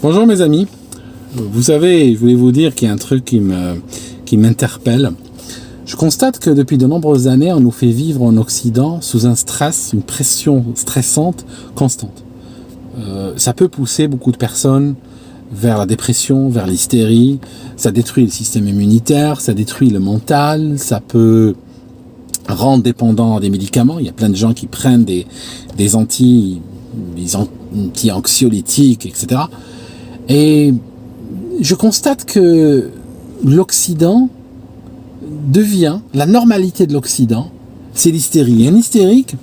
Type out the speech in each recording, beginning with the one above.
Bonjour mes amis, vous savez, je voulais vous dire qu'il y a un truc qui m'interpelle. Je constate que depuis de nombreuses années, on nous fait vivre en Occident sous un stress, une pression stressante constante. Ça peut pousser beaucoup de personnes vers la dépression, vers l'hystérie, ça détruit le système immunitaire, ça détruit le mental, ça peut rendre dépendant des médicaments. Il y a plein de gens qui prennent des anxiolytiques, etc. Et je constate que l'Occident devient, la normalité de l'Occident, c'est l'hystérie. Et un hystérique,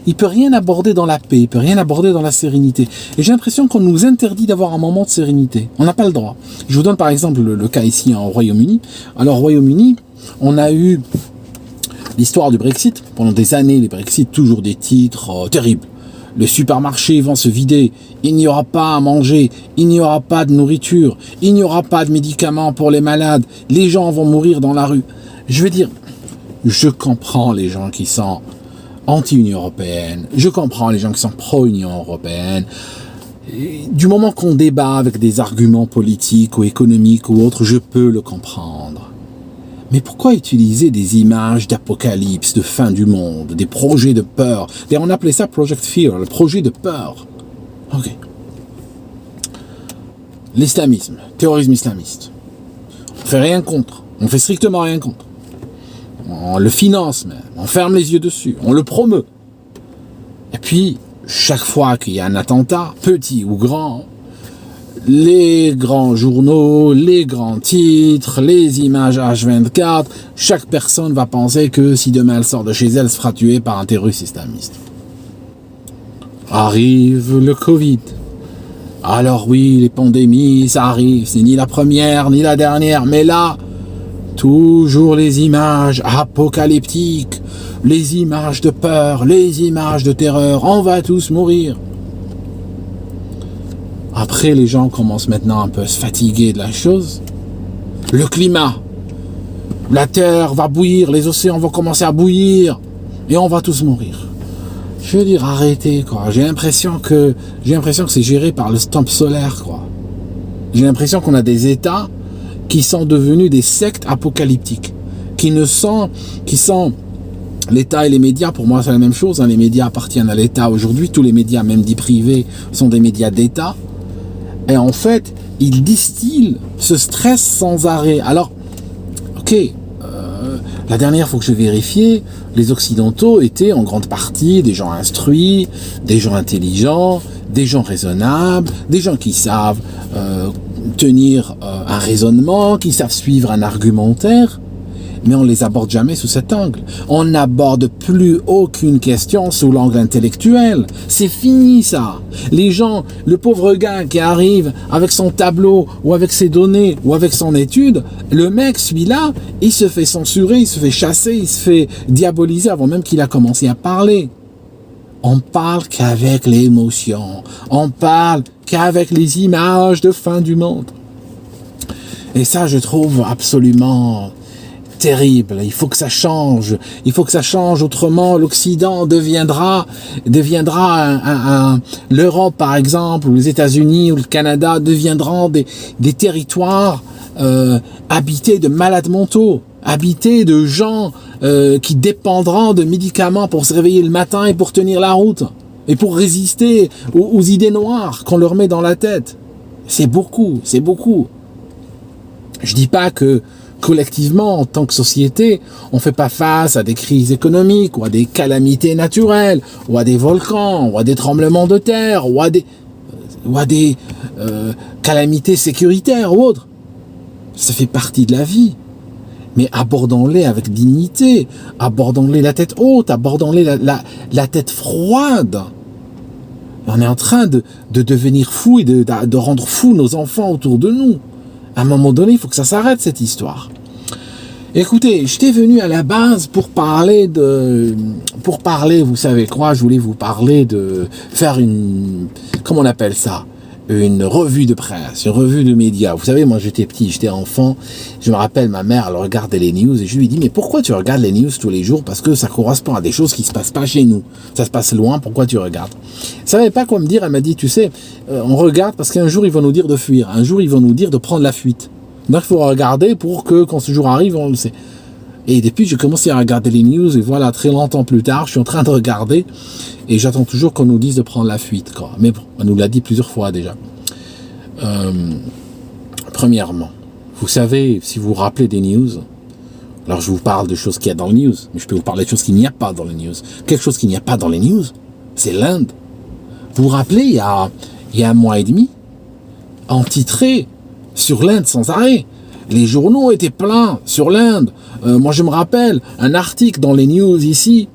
il peut rien aborder dans la paix, il peut rien aborder dans la sérénité. Et j'ai l'impression qu'on nous interdit d'avoir un moment de sérénité. On n'a pas le droit. Je vous donne par exemple le cas ici au Royaume-Uni. Alors au Royaume-Uni, on a eu l'histoire du Brexit. Pendant des années, les Brexit, toujours des titres terribles. Les supermarchés vont se vider, il n'y aura pas à manger, il n'y aura pas de nourriture, il n'y aura pas de médicaments pour les malades, les gens vont mourir dans la rue. Je veux dire, je comprends les gens qui sont anti-Union européenne, je comprends les gens qui sont pro-Union européenne. Du moment qu'on débat avec des arguments politiques ou économiques ou autres, je peux le comprendre. Mais pourquoi utiliser des images d'apocalypse, de fin du monde, des projets de peur? Et on appelait ça Project Fear, le projet de peur. Ok. L'islamisme, terrorisme islamiste. On fait rien contre. On fait strictement rien contre. On le finance même. On ferme les yeux dessus. On le promeut. Et puis, chaque fois qu'il y a un attentat, petit ou grand, les grands journaux, les grands titres, les images H24, chaque personne va penser que si demain elle sort de chez elle, elle se fera tuer par un terroriste islamiste. Arrive le Covid. Alors oui, les pandémies, ça arrive, c'est ni la première, ni la dernière, mais là, toujours les images apocalyptiques, les images de peur, les images de terreur, on va tous mourir. Après, les gens commencent maintenant un peu à se fatiguer de la chose. Le climat. La terre va bouillir, les océans vont commencer à bouillir et on va tous mourir. Je veux dire, arrêtez, quoi. J'ai l'impression que c'est géré par le stamp solaire, quoi. J'ai l'impression qu'on a des États qui sont devenus des sectes apocalyptiques, qui sont l'État et les médias. Pour moi, c'est la même chose. Les médias appartiennent à l'État aujourd'hui. Tous les médias, même dits privés, sont des médias d'État. Et en fait, ils distillent ce stress sans arrêt. Alors, ok, la dernière fois que je vérifiais, les Occidentaux étaient en grande partie des gens instruits, des gens intelligents, des gens raisonnables, des gens qui savent tenir un raisonnement, qui savent suivre un argumentaire. Mais on ne les aborde jamais sous cet angle. On n'aborde plus aucune question sous l'angle intellectuel. C'est fini ça. Les gens, le pauvre gars qui arrive avec son tableau ou avec ses données ou avec son étude, le mec, celui-là, il se fait censurer, il se fait chasser, il se fait diaboliser avant même qu'il a commencé à parler. On parle qu'avec l'émotion. On parle qu'avec les images de fin du monde. Et ça, je trouve absolument terrible. Il faut que ça change. Il faut que ça change. Autrement, l'Occident deviendra l'Europe, par exemple, ou les États-Unis ou le Canada deviendront des territoires habités de malades mentaux, habités de gens qui dépendront de médicaments pour se réveiller le matin et pour tenir la route et pour résister aux idées noires qu'on leur met dans la tête. C'est beaucoup, c'est beaucoup. Je dis pas que collectivement, en tant que société, on ne fait pas face à des crises économiques, ou à des calamités naturelles, ou à des volcans, ou à des tremblements de terre, ou à des calamités sécuritaires ou autres. Ça fait partie de la vie. Mais abordons-les avec dignité, abordons-les la tête haute, abordons-les la tête froide. On est en train de devenir fou et de rendre fous nos enfants autour de nous. À un moment donné, il faut que ça s'arrête, cette histoire. Écoutez, j'étais venu à la base pour parler, vous savez quoi, je voulais vous parler de faire comment on appelle ça, une revue de presse, une revue de médias. Vous savez, moi j'étais petit, j'étais enfant, je me rappelle ma mère, elle regardait les news et je lui dis mais pourquoi tu regardes les news tous les jours? Parce que ça correspond à des choses qui se passent pas chez nous. Ça se passe loin, pourquoi tu regardes? Elle savait pas quoi me dire, elle m'a dit tu sais, on regarde parce qu'un jour ils vont nous dire de fuir, un jour ils vont nous dire de prendre la fuite. Donc il faut regarder pour que quand ce jour arrive, on le sait. Et depuis, j'ai commencé à regarder les news et voilà, très longtemps plus tard, je suis en train de regarder et j'attends toujours qu'on nous dise de prendre la fuite, quoi. Mais bon, on nous l'a dit plusieurs fois déjà. Premièrement, vous savez, si vous vous rappelez des news, alors je vous parle de choses qu'il y a dans les news, mais je peux vous parler de choses qu'il n'y a pas dans les news. Quelque chose qu'il n'y a pas dans les news, c'est l'Inde. Vous vous rappelez, il y a un mois et demi, on titrait sur l'Inde sans arrêt. Les journaux étaient pleins sur l'Inde. Moi, je me rappelle un article dans les news ici.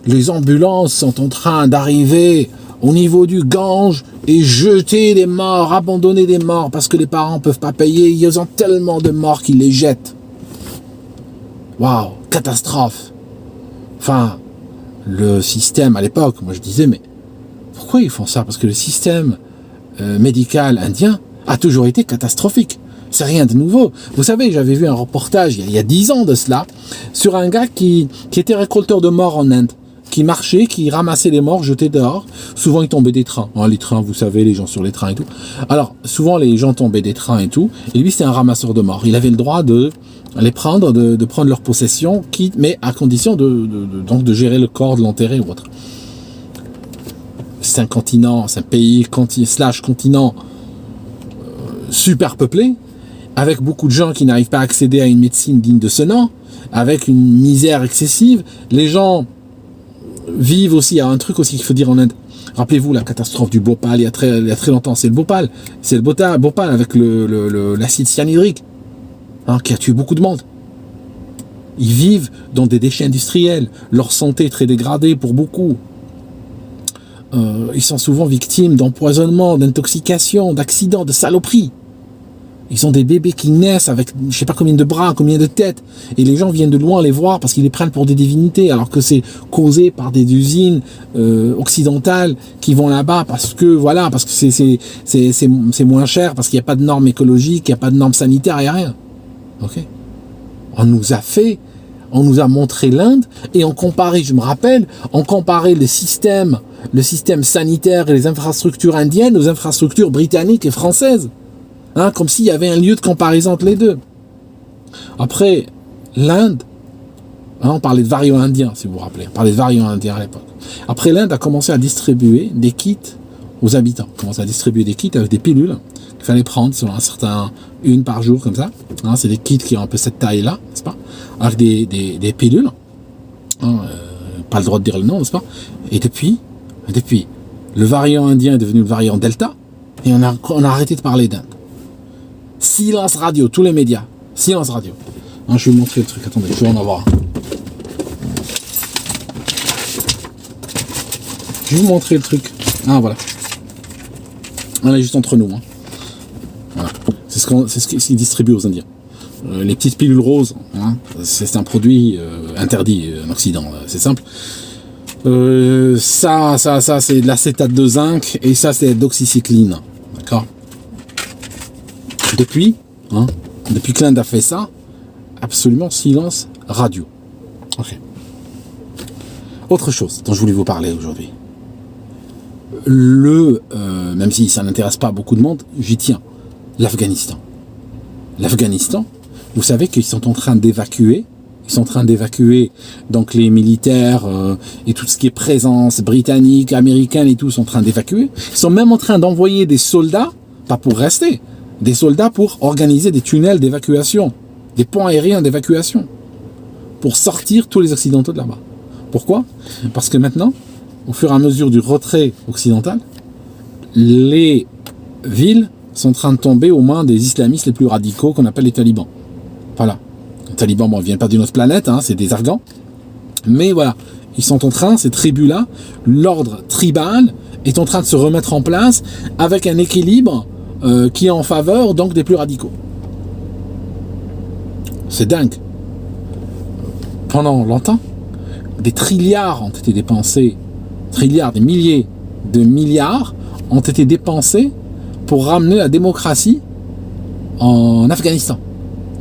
Les ambulances sont en train d'arriver au niveau du Gange et jeter des morts, abandonner des morts parce que les parents ne peuvent pas payer. Ils ont tellement de morts qu'ils les jettent. Waouh, catastrophe. Enfin, le système à l'époque, moi je disais, mais pourquoi ils font ça? Parce que le système médical indien a toujours été catastrophique. C'est rien de nouveau. Vous savez, j'avais vu un reportage il y a 10 ans de cela sur un gars qui était récolteur de morts en Inde, qui marchait, qui ramassait les morts, jetait dehors. Souvent, il tombait des trains. Les trains, vous savez, les gens sur les trains et tout. Alors, souvent, les gens tombaient des trains et tout. Et lui, c'était un ramasseur de morts. Il avait le droit de les prendre, de prendre leur possession, mais à condition donc de gérer le corps, de l'enterrer ou autre. C'est un continent, c'est un pays continent super peuplé, avec beaucoup de gens qui n'arrivent pas à accéder à une médecine digne de ce nom, avec une misère excessive. Les gens vivent aussi, il y a un truc aussi qu'il faut dire en Inde. Rappelez-vous la catastrophe du Bhopal il y a très longtemps, c'est le Bhopal avec l'acide cyanhydrique qui a tué beaucoup de monde. Ils vivent dans des déchets industriels, leur santé est très dégradée pour beaucoup. Ils sont souvent victimes d'empoisonnement, d'intoxication, d'accidents, de saloperies. Ils ont des bébés qui naissent avec je sais pas combien de bras, combien de têtes, et les gens viennent de loin les voir parce qu'ils les prennent pour des divinités, alors que c'est causé par des usines occidentales qui vont là-bas parce que c'est moins cher, parce qu'il n'y a pas de normes écologiques, il n'y a pas de normes sanitaires, il n'y a rien. Ok. On nous a montré l'Inde et on comparait, je me rappelle, on comparait le système sanitaire et les infrastructures indiennes aux infrastructures britanniques et françaises. Comme s'il y avait un lieu de comparaison entre les deux. Après, l'Inde, on parlait de variants indiens, si vous vous rappelez, on parlait de variants indiens à l'époque. Après, l'Inde a commencé à distribuer des kits aux habitants, commencé à distribuer des kits avec des pilules qu'il fallait prendre selon une par jour, comme ça. C'est des kits qui ont un peu cette taille-là, n'est-ce pas, avec des pilules. Pas le droit de dire le nom, n'est-ce pas. Et depuis, le variant indien est devenu le variant Delta, et on a arrêté de parler d'Inde. Silence radio, tous les médias. Silence radio. Je vais vous montrer le truc, attendez, je vais en avoir un. Je vais vous montrer le truc. Voilà. On est juste entre nous. Voilà. C'est ce qu'ils distribuent aux Indiens. Les petites pilules roses, c'est un produit interdit en Occident, c'est simple. Ça c'est de l'acétate de zinc et ça c'est de l'oxycycline. D'accord. Depuis que l'Inde a fait ça, absolument silence radio. Ok. Autre chose dont je voulais vous parler aujourd'hui. Même si ça n'intéresse pas beaucoup de monde, j'y tiens. L'Afghanistan. L'Afghanistan, vous savez qu'ils sont en train d'évacuer. Ils sont en train d'évacuer donc les militaires et tout ce qui est présence britannique, américaine et tout sont en train d'évacuer. Ils sont même en train d'envoyer des soldats, pas pour rester, des soldats pour organiser des tunnels d'évacuation, des ponts aériens d'évacuation, pour sortir tous les Occidentaux de là-bas. Pourquoi? Parce que maintenant, au fur et à mesure du retrait occidental, les villes sont en train de tomber aux mains des islamistes les plus radicaux qu'on appelle les talibans. Voilà. Les talibans, ils ne viennent pas d'une autre planète, c'est des Afghans. Mais voilà, ils sont en train, ces tribus-là, l'ordre tribal est en train de se remettre en place avec un équilibre qui est en faveur donc des plus radicaux. C'est dingue. Pendant longtemps, des trilliards ont été dépensés, des milliers de milliards ont été dépensés pour ramener la démocratie en Afghanistan.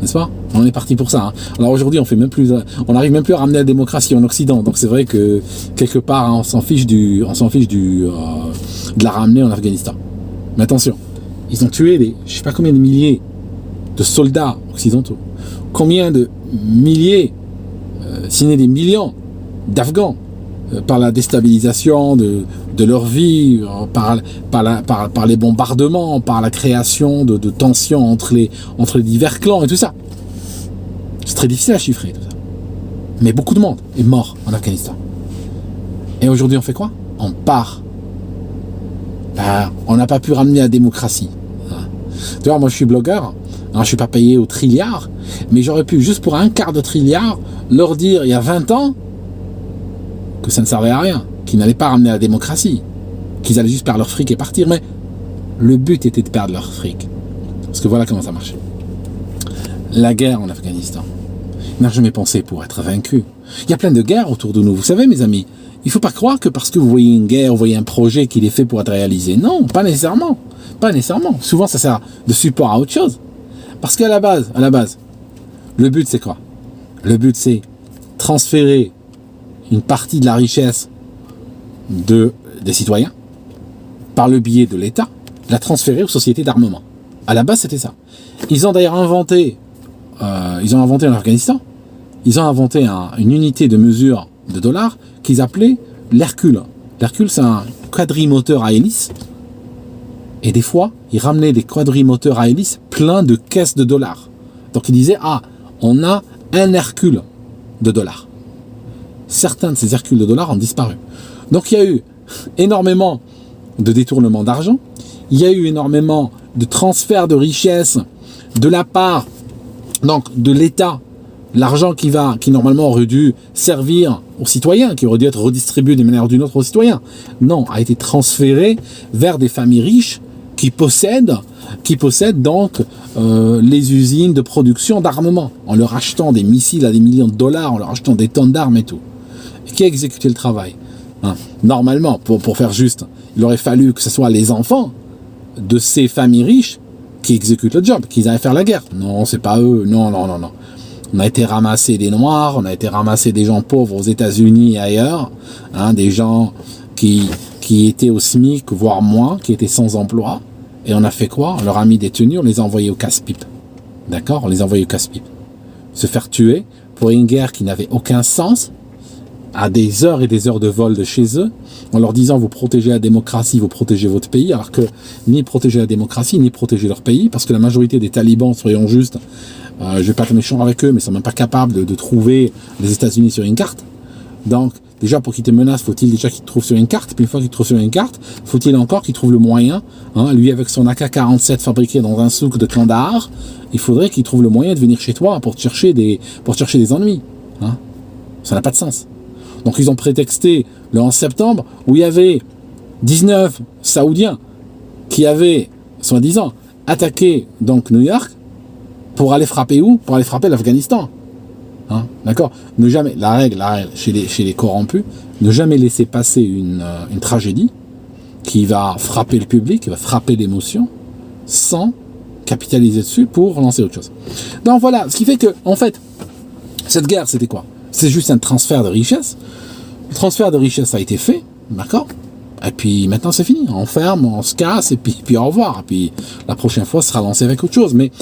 N'est-ce pas? On est parti pour ça. Hein. Alors aujourd'hui, on n'arrive même plus à ramener la démocratie en Occident. Donc c'est vrai que quelque part, hein, on s'en fiche de la ramener en Afghanistan. Mais attention, ils ont tué je sais pas combien de milliers de soldats occidentaux. Combien de milliers, sinon des millions d'Afghans par la déstabilisation de leur vie, par les bombardements, par la création de tensions entre les divers clans et tout ça. C'est très difficile à chiffrer tout ça. Mais beaucoup de monde est mort en Afghanistan. Et aujourd'hui on fait quoi? On part. On n'a pas pu ramener la démocratie. Tu vois, moi je suis blogueur, alors je suis pas payé au trilliard, mais j'aurais pu, juste pour un quart de trilliard, leur dire il y a 20 ans que ça ne servait à rien, qu'ils n'allaient pas ramener la démocratie, qu'ils allaient juste perdre leur fric et partir. Mais le but était de perdre leur fric. Parce que voilà comment ça marchait. La guerre en Afghanistan n'a jamais pensé pour être vaincu. Il y a plein de guerres autour de nous, vous savez mes amis. Il ne faut pas croire que parce que vous voyez une guerre, vous voyez un projet qu'il est fait pour être réalisé. Non, pas nécessairement. Pas nécessairement. Souvent ça sert de support à autre chose. Parce qu'à la base, le but c'est quoi? Le but c'est transférer une partie de la richesse des citoyens par le biais de l'État, la transférer aux sociétés d'armement. À la base c'était ça. Ils ont d'ailleurs inventé en Afghanistan, ils ont inventé une unité de mesure de dollars qu'ils appelaient l'Hercule. L'Hercule c'est un quadrimoteur à hélice. Et des fois, ils ramenaient des quadrimoteurs à hélice pleins de caisses de dollars. Donc ils disaient, on a un Hercule de dollars. Certains de ces Hercules de dollars ont disparu. Donc il y a eu énormément de détournement d'argent, il y a eu énormément de transferts de richesses de la part de l'État, l'argent qui normalement aurait dû servir aux citoyens, qui aurait dû être redistribué d'une manière ou d'une autre aux citoyens, non, a été transféré vers des familles riches qui possèdent donc les usines de production d'armement, en leur achetant des missiles à des millions de dollars, en leur achetant des tonnes d'armes et tout. Et qui a exécuté le travail? Normalement, pour faire juste, il aurait fallu que ce soit les enfants de ces familles riches qui exécutent le job, qu'ils aillent faire la guerre. Non, c'est pas eux. Non. On a été ramasser des Noirs, on a été ramasser des gens pauvres aux États-Unis et ailleurs, des gens qui étaient au SMIC, voire moins, qui étaient sans emploi. Et on a fait quoi? On leur a mis des tenues, on les a envoyés au casse-pipe. D'accord? On les a envoyés au casse-pipe. Se faire tuer pour une guerre qui n'avait aucun sens, à des heures et des heures de vol de chez eux, en leur disant vous protégez la démocratie, vous protégez votre pays, alors que ni protéger la démocratie, ni protéger leur pays, parce que la majorité des talibans, soyons justes, je ne vais pas être méchant avec eux, mais ils ne sont même pas capables de trouver les États-Unis sur une carte. Donc, déjà, pour qu'ils te menacent, faut-il déjà qu'ils te trouvent sur une carte, puis une fois qu'ils te trouvent sur une carte, faut-il encore qu'ils trouvent le moyen, lui avec son AK-47 fabriqué dans un souk de Kandahar, il faudrait qu'il trouve le moyen de venir chez toi pour te chercher des ennuis. Ça n'a pas de sens. Donc ils ont prétexté le 11 septembre où il y avait 19 Saoudiens qui avaient, soi-disant, attaqué donc New York pour aller frapper où? Pour aller frapper l'Afghanistan. D'accord? Ne jamais, la règle chez les corrompus, ne jamais laisser passer une tragédie qui va frapper le public, qui va frapper l'émotion, sans capitaliser dessus pour lancer autre chose. Donc voilà, ce qui fait que, en fait, cette guerre, c'était quoi? C'est juste un transfert de richesse. Le transfert de richesse a été fait, d'accord? Et puis maintenant c'est fini, on ferme, on se casse, et puis au revoir. Et puis la prochaine fois, ce sera lancé avec autre chose. Mais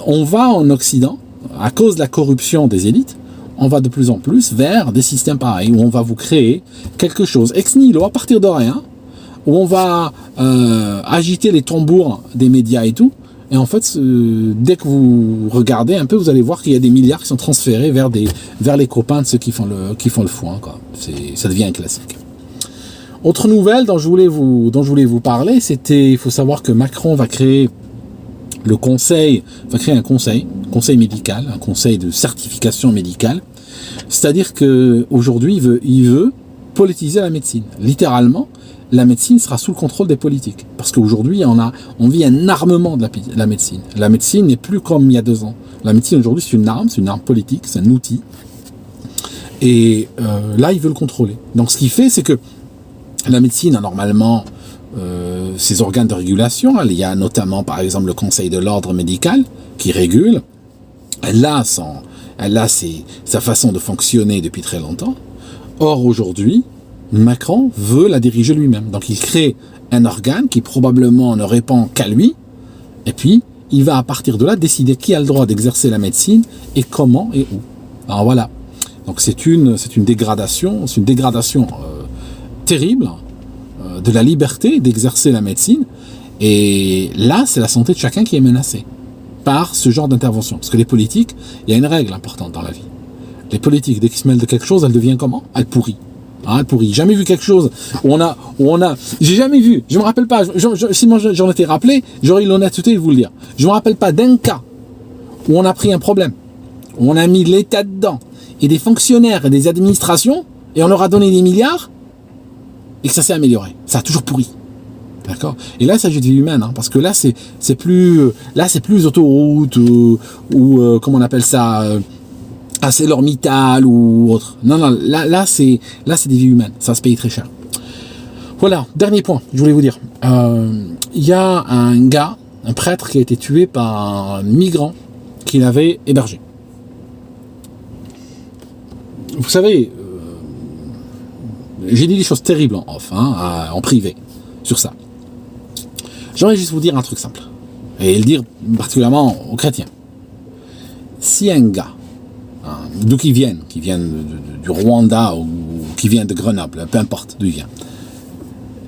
on va en Occident, à cause de la corruption des élites, on va de plus en plus vers des systèmes pareils, où on va vous créer quelque chose ex nihilo, à partir de rien, où on va agiter les tambours des médias et tout. Et en fait, dès que vous regardez un peu, vous allez voir qu'il y a des milliards qui sont transférés vers les copains de ceux qui font le foin, quoi. Ça devient un classique. Autre nouvelle dont je voulais vous parler, c'était, il faut savoir que Macron va créer un conseil médical, un conseil de certification médicale. C'est-à-dire que aujourd'hui, il veut politiser la médecine. Littéralement, la médecine sera sous le contrôle des politiques. Parce qu'aujourd'hui, on vit un armement de la médecine. La médecine n'est plus comme il y a 2 ans. La médecine aujourd'hui, c'est une arme politique, c'est un outil. Et là, il veut le contrôler. Donc ce qu'il fait, c'est que la médecine a normalement ses organes de régulation. Il y a notamment, par exemple, le Conseil de l'ordre médical qui régule. Elle a sa façon de fonctionner depuis très longtemps. Or, aujourd'hui, Macron veut la diriger lui-même. Donc, il crée un organe qui probablement ne répond qu'à lui. Et puis, il va à partir de là décider qui a le droit d'exercer la médecine et comment et où. Alors voilà. Donc, c'est une dégradation terrible de la liberté d'exercer la médecine. Et là, c'est la santé de chacun qui est menacée par ce genre d'intervention. Parce que les politiques, il y a une règle importante dans la vie. Les politiques, dès qu'ils se mêlent de quelque chose, elles deviennent comment? Elles pourrient. Hein, elles pourrient. Jamais vu quelque chose où on a, j'ai jamais vu, je me rappelle pas, si moi j'en étais rappelé, j'aurais eu l'honnêteté de vous le dire. Je me rappelle pas d'un cas où on a pris un problème, où on a mis l'État dedans, et des fonctionnaires et des administrations, et on leur a donné des milliards, et que ça s'est amélioré. Ça a toujours pourri. D'accord? Et là, il s'agit de vie humaine, hein, parce que là, c'est plus autoroute, ou comment on appelle ça, ArcelorMittal ou autre. Non, là c'est des vies humaines. Ça se paye très cher. Voilà, dernier point, je voulais vous dire. Il y a un prêtre qui a été tué par un migrant qu'il avait hébergé. Vous savez, j'ai dit des choses terribles en off, en privé, sur ça. J'aimerais juste vous dire un truc simple, et le dire particulièrement aux chrétiens. Si un gars, d'où qu'il vienne, du Rwanda ou qui vient de Grenoble, peu importe d'où il vient,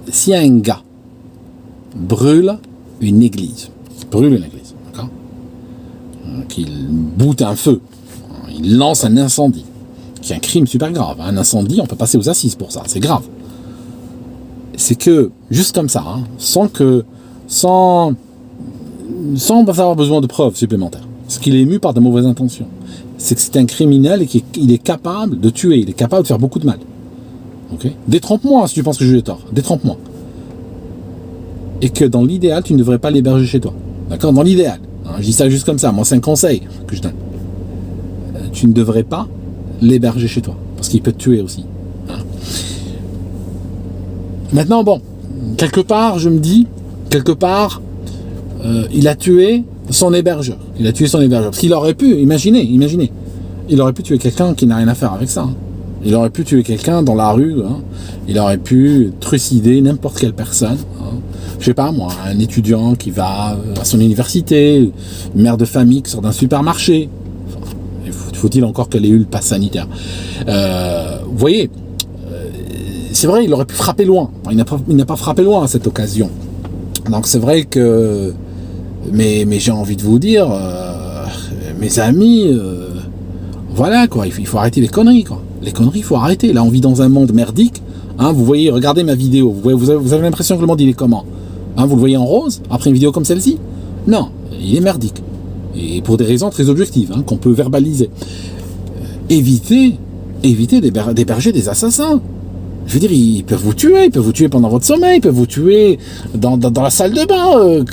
si un gars brûle une église, d'accord, qu'il boute un feu, il lance un incendie, qui est un crime super grave, un incendie, on peut passer aux assises pour ça, c'est grave. C'est que, juste comme ça, sans avoir besoin de preuves supplémentaires, parce qu'il est ému par de mauvaises intentions, c'est que c'est un criminel et qu'il est capable de tuer, il est capable de faire beaucoup de mal. Okay? Détrompe-moi si tu penses que je l'ai tort, détrompe-moi. Et que dans l'idéal, tu ne devrais pas l'héberger chez toi. D'accord? Dans l'idéal. Je dis ça juste comme ça, moi c'est un conseil que je donne. Tu ne devrais pas l'héberger chez toi, parce qu'il peut te tuer aussi. Maintenant, bon, quelque part, il a tué son hébergeur. Parce qu'il aurait pu, imaginez, il aurait pu tuer quelqu'un qui n'a rien à faire avec ça. Il aurait pu tuer quelqu'un dans la rue. Il aurait pu trucider n'importe quelle personne. Je sais pas moi, un étudiant qui va à son université, une mère de famille qui sort d'un supermarché. Faut-il encore qu'elle ait eu le pass sanitaire. Vous voyez, c'est vrai, il aurait pu frapper loin. Il n'a pas frappé loin à cette occasion. Donc c'est vrai que... Mais j'ai envie de vous dire, mes amis, voilà quoi, il faut arrêter les conneries quoi. Les conneries, il faut arrêter. Là, on vit dans un monde merdique. Vous voyez, regardez ma vidéo. Vous avez l'impression que le monde il est comment? Vous le voyez en rose après une vidéo comme celle-ci? Non, il est merdique. Et pour des raisons très objectives, qu'on peut verbaliser. Évitez d'héberger des assassins. Je veux dire, ils peuvent vous tuer pendant votre sommeil, ils peuvent vous tuer dans la salle de bain,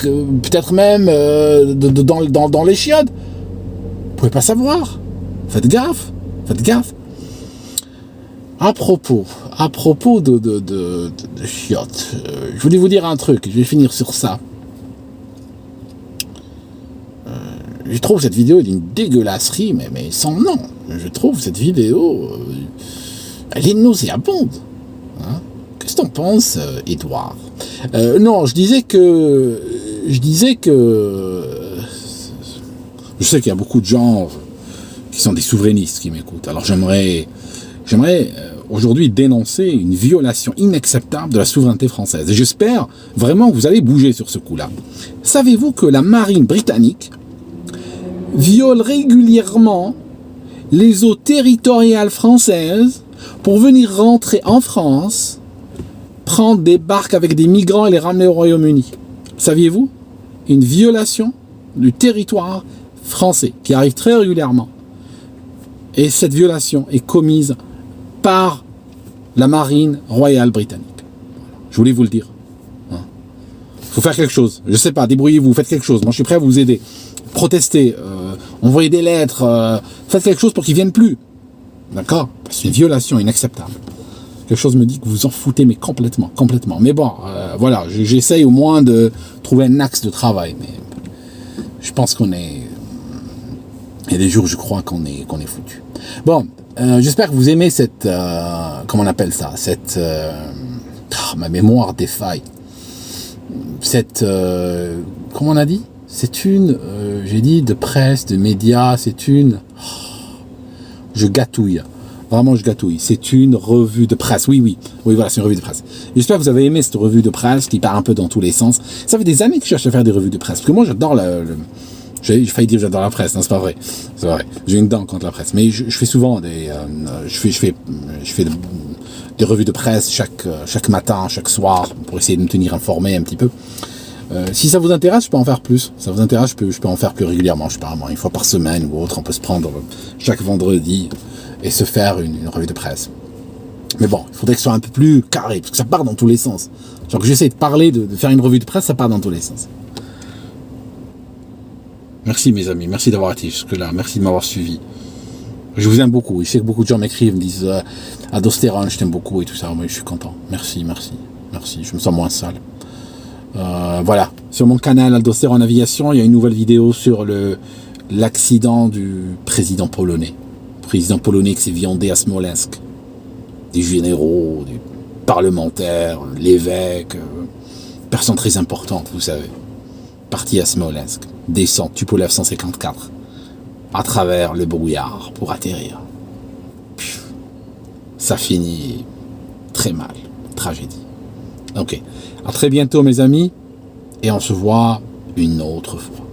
peut-être même dans les chiottes. Vous pouvez pas savoir. Faites gaffe. À propos de chiottes, je voulais vous dire un truc, je vais finir sur ça. Je trouve cette vidéo d'une dégueulasserie, mais sans nom. Je trouve cette vidéo, elle est nauséabonde. Qu'est-ce que t'en penses, Edouard? Non, je disais que je sais qu'il y a beaucoup de gens qui sont des souverainistes qui m'écoutent. Alors j'aimerais aujourd'hui dénoncer une violation inacceptable de la souveraineté française. Et j'espère vraiment que vous allez bouger sur ce coup-là. Savez-vous que la marine britannique viole régulièrement les eaux territoriales françaises pour venir rentrer en France, prendre des barques avec des migrants et les ramener au Royaume-Uni? Saviez-vous? Une violation du territoire français qui arrive très régulièrement. Et cette violation est commise par la marine royale britannique. Je voulais vous le dire. Il faut faire quelque chose. Je sais pas, débrouillez-vous, faites quelque chose. Moi, je suis prêt à vous aider. Protestez, envoyez des lettres, faites quelque chose pour qu'ils viennent plus. D'accord? C'est une violation inacceptable. quelque chose me dit que vous en foutez, mais complètement. Mais bon, voilà, j'essaye au moins de trouver un axe de travail, mais je pense qu'on est... Il y a des jours où je crois qu'on est foutu. Bon, j'espère que vous aimez cette... comment on appelle ça? Cette... ma mémoire défaille. Cette... comment on a dit? C'est une... j'ai dit de presse, de médias, c'est une... je gâtouille. Vraiment, je gâtouille. C'est une revue de presse. Oui, voilà, c'est une revue de presse. J'espère que vous avez aimé cette revue de presse qui part un peu dans tous les sens. Ça fait des années que je cherche à faire des revues de presse. Parce que moi, j'adore j'ai failli dire j'adore la presse, non, c'est pas vrai. C'est vrai. J'ai une dent contre la presse. Mais je fais souvent des... je fais des revues de presse chaque matin, chaque soir, pour essayer de me tenir informé un petit peu. Si ça vous intéresse, je peux en faire plus. Ça vous intéresse, je peux en faire plus régulièrement. Je sais pas, une fois par semaine ou autre. On peut se prendre chaque vendredi et se faire une revue de presse. Mais bon, il faudrait que ce soit un peu plus carré, parce que ça part dans tous les sens. Genre que j'essaie de parler, de faire une revue de presse, ça part dans tous les sens. Merci mes amis, merci d'avoir été jusque-là, merci de m'avoir suivi. Je vous aime beaucoup. Je sais que beaucoup de gens m'écrivent, me disent Aldostérone, je t'aime beaucoup et tout ça. Moi, je suis content. Merci. Je me sens moins sale. Voilà. Sur mon canal Aldostérone Aviation, il y a une nouvelle vidéo sur l'accident du président polonais. Président polonais qui s'est viandé à Smolensk. Des généraux, des parlementaires, l'évêque, personne très importante, vous savez. Parti à Smolensk, descend Tupolev 154, à travers le brouillard pour atterrir. Ça finit très mal, tragédie. Ok, à très bientôt mes amis, et on se voit une autre fois.